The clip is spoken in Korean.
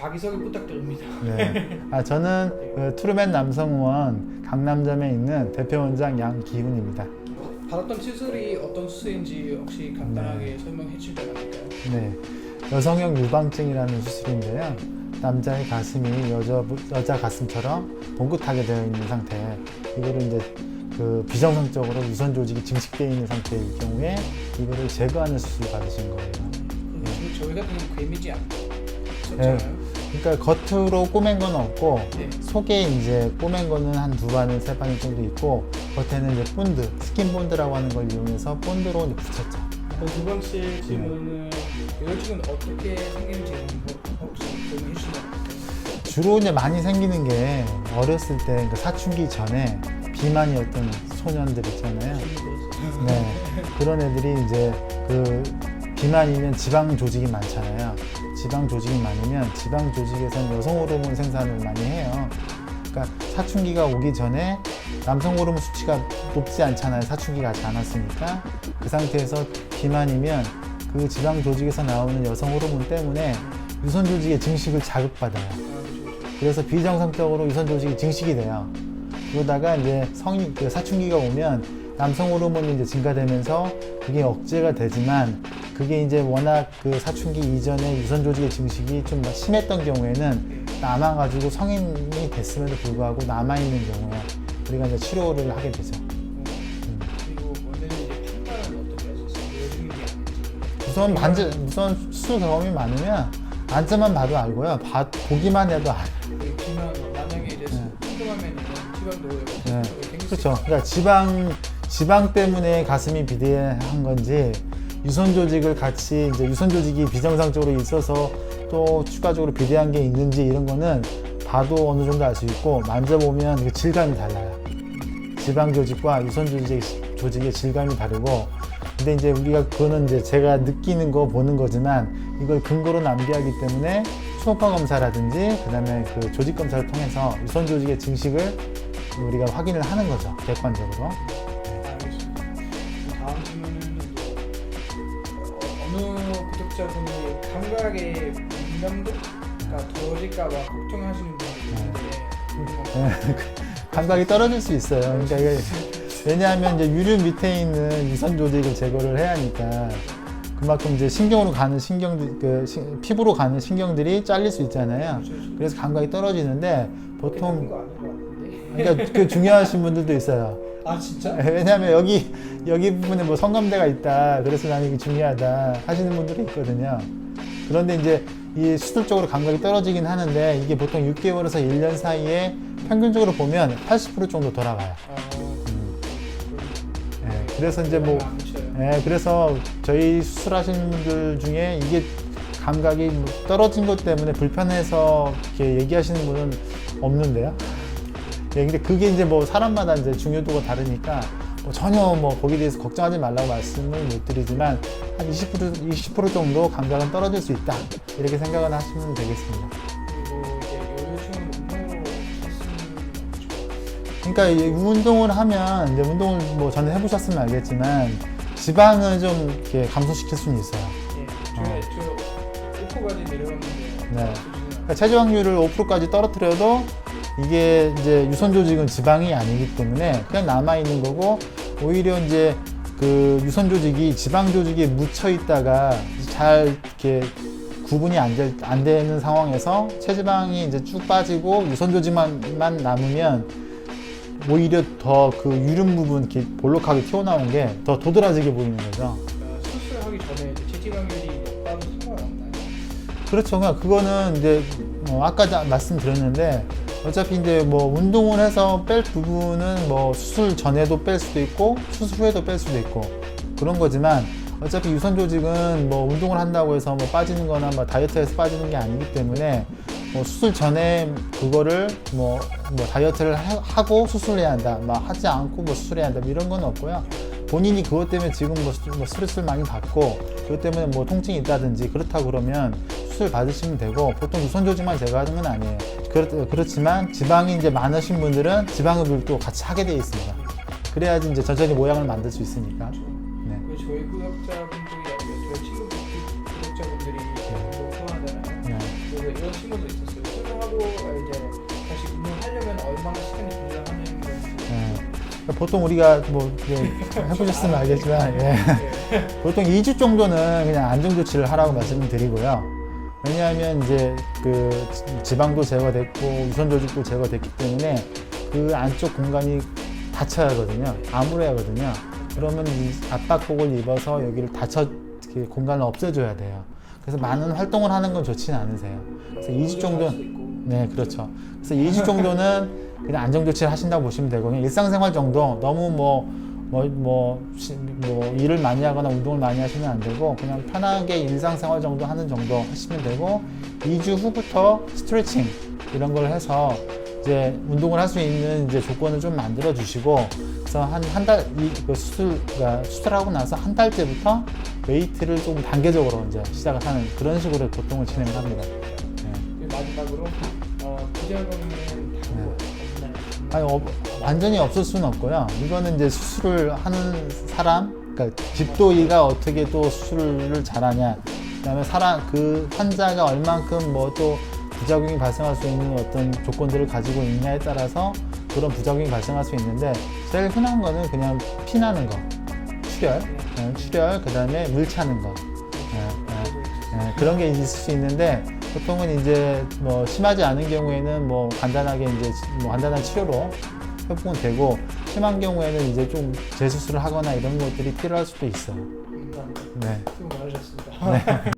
자기소개 부탁드립니다. 네. 저는 그 트루맨 남성의원 강남점에 있는 대표원장 양기훈입니다. 받았던 수술이 어떤 수술인지 혹시 간단하게 설명해 주시면 안 될까요? 네. 여성형 유방증이라는 수술인데요. 남자의 가슴이 여자 가슴처럼 봉긋하게 되어 있는 상태. 이거를 이제 그 비정상적으로 유선 조직이 증식되어 있는 상태일 경우에 이거를 제거하는 수술을 받으신 거예요. 저희 같은 경우 괴미지 않죠? 네. 그러니까 겉으로 꼬맨 건 없고 네. 속에 이제 꼬맨 거는 한 2바늘, 3바늘 정도 있고 겉에는 이제 본드, 스킨 본드라고 하는 걸 이용해서 본드로 이제 붙였죠. 두 번째 질문은 여자친구는 어떻게 생기는지 혹시 설명해 주시면 주로 이제 많이 생기는 게 어렸을 때 그러니까 사춘기 전에 비만이었던 소년들 있잖아요. 네. 그런 애들이 이제 그 비만이면 지방 조직이 많잖아요. 지방 조직이 많으면 지방 조직에서는 여성 호르몬 생산을 많이 해요. 그러니까 사춘기가 오기 전에 남성 호르몬 수치가 높지 않잖아요. 사춘기가 가지 않았으니까. 그 상태에서 비만이면 그 지방 조직에서 나오는 여성 호르몬 때문에 유선 조직의 증식을 자극받아요. 그래서 비정상적으로 유선 조직이 증식이 돼요. 그러다가 이제 그 사춘기가 오면 남성 호르몬이 이제 증가되면서 그게 억제가 되지만 그게 이제 워낙 그 사춘기 이전에 유선 조직의 증식이 좀 심했던 경우에는 남아가지고 성인이 됐음에도 불구하고 남아있는 경우에 우리가 이제 치료를 하게 되죠. 그리고 원래는 이제 판단은 어떻게 하셨어요? 우선 수술 경험이 많으면 앉아만 봐도 알고요. 보기만 해도 알아요. 비만 만약에 이제 궁금하면 지방도 네. 그렇죠. 그러니까 지방 때문에 가슴이 비대한 건지 유선 조직을 같이 이제 유선 조직이 비정상적으로 있어서 또 추가적으로 비대한 게 있는지 이런 거는 봐도 어느 정도 알 수 있고 만져보면 그 질감이 달라요. 지방 조직과 유선 조직의 질감이 다르고 근데 이제 우리가 그거는 이제 제가 느끼는 거 보는 거지만 이걸 근거로 남기하기 때문에 초음파 검사라든지 그다음에 그 조직 검사를 통해서 유선 조직의 증식을 우리가 확인을 하는 거죠. 객관적으로. 알겠습니다. 다음 질문은 어느 구독자분이 감각의 민감도가 더워질까봐 걱정하시는 분들이 있는데 감각이 떨어질 수 있어요. 그러니까 이게 왜냐하면 이제 유륜 밑에 있는 유선 조직을 제거를 해야 하니까 그만큼 이제 신경으로 가는 피부로 가는 신경들이 잘릴 수 있잖아요. 그래서 감각이 떨어지는데 보통 그러니까 그 중요하신 분들도 있어요. 아 진짜? 왜냐하면 여기 부분에 뭐 성감대가 있다. 그래서 나는 이게 중요하다 하시는 분들이 있거든요. 그런데 이제 이 수술적으로 감각이 떨어지긴 하는데 이게 보통 6개월에서 1년 사이에 평균적으로 보면 80% 정도 돌아가요. 네, 그래서 이제 그래서 저희 수술하시는 분들 중에 이게 감각이 떨어진 것 때문에 불편해서 이렇게 얘기하시는 분은 없는데요. 네, 근데 그게 이제 뭐 사람마다 이제 중요도가 다르니까 전혀 거기에 대해서 걱정하지 말라고 말씀을 못 드리지만 한 20% 정도 감각은 떨어질 수 있다. 이렇게 생각을 하시면 되겠습니다. 그리고 이제 여자친구는 운동으로 했으면 그러니까 이 운동을 하면 이제 운동을 전에 해보셨으면 알겠지만 지방을 좀 이렇게 감소시킬 수는 있어요. 네, 저 5%까지 내려갔는데 네. 그러니까 체중 확률을 5%까지 떨어뜨려도 이게 이제 유선 조직은 지방이 아니기 때문에 그냥 남아 있는 거고 오히려 이제 그 유선 조직이 지방 조직에 묻혀 있다가 잘 이렇게 구분이 안 되는 상황에서 체지방이 이제 쭉 빠지고 유선 조직만 남으면 오히려 더 그 유륜 부분 이렇게 볼록하게 튀어나온 게 더 도드라지게 보이는 거죠. 수술하기 전에 체지방률이 높아도 상관없나요? 그렇죠. 그거는 이제 아까 말씀드렸는데 어차피 이제 운동을 해서 뺄 부분은 수술 전에도 뺄 수도 있고 수술 후에도 뺄 수도 있고 그런 거지만 어차피 유선 조직은 운동을 한다고 해서 빠지는 거나 다이어트에서 빠지는 게 아니기 때문에 수술 전에 그거를 다이어트를 하고 수술해야 한다 하지 않고 수술해야 한다 이런 건 없고요. 본인이 그것 때문에 지금 스트레스를 많이 받고 그것 때문에 통증이 있다든지 그렇다 그러면 수술 받으시면 되고 보통 유선 조직만 제거하는 건 아니에요. 그렇지만 지방이 이제 많으신 분들은 지방흡입도 같이 하게 되어 있습니다. 그래야지 이제 전체적인 모양을 만들 수 있으니까. 네. 저희 구독자분들이 저희 친구 구독자분들이 운동 좋아하잖아요. 네. 그래서 이런 친구도 있었어요. 수술하고 이제 다시 운동하려면 얼마나 시간이 필요하냐는 예. 보통 우리가 뭐 이제 해보셨으면 알겠지만 보통 2주 정도는 그냥 안정 조치를 하라고 말씀을 드리고요. 왜냐하면 이제 그 지방도 제거됐고 유선 조직도 제거됐기 때문에 그 안쪽 공간이 닫혀야 하거든요. 암울해야 하거든요. 그러면 이 압박복을 입어서 여기를 이렇게 공간을 없애줘야 돼요. 그래서 많은 활동을 하는 건 좋지는 않으세요. 그래서 2주 정도, 네, 그렇죠. 그래서 2주 정도는 그냥 안정 조치를 하신다고 보시면 되고, 그냥 일상생활 정도 너무 일을 많이 하거나 운동을 많이 하시면 안 되고, 그냥 편하게 일상생활 정도 하는 정도 하시면 되고, 2주 후부터 스트레칭 이런 걸 해서 이제 운동을 할 수 있는 이제 조건을 좀 만들어 주시고, 그래서 한 달, 수술하고 나서 한 달째부터 웨이트를 조금 단계적으로 이제 시작을 하는 그런 식으로 보통을 진행을 합니다. 네. 마지막으로 부작용은 없나요? 아니, 완전히 없을 수는 없고요. 이거는 이제 수술을 하는 사람, 그러니까 집도의가 어떻게 또 수술을 잘하냐, 그다음에 그 환자가 얼만큼 뭐 또 부작용이 발생할 수 있는 어떤 조건들을 가지고 있냐에 따라서 그런 부작용이 발생할 수 있는데, 제일 흔한 거는 그냥 피나는 거, 출혈, 그 다음에 물 차는 거, 그런 게 있을 수 있는데, 보통은 이제 뭐 심하지 않은 경우에는 뭐 간단하게 이제 뭐 간단한 치료로 회복은 되고, 심한 경우에는 이제 좀 재수술을 하거나 이런 것들이 필요할 수도 있어요. 감사합니다. 네. 수고 많으셨습니다. 네.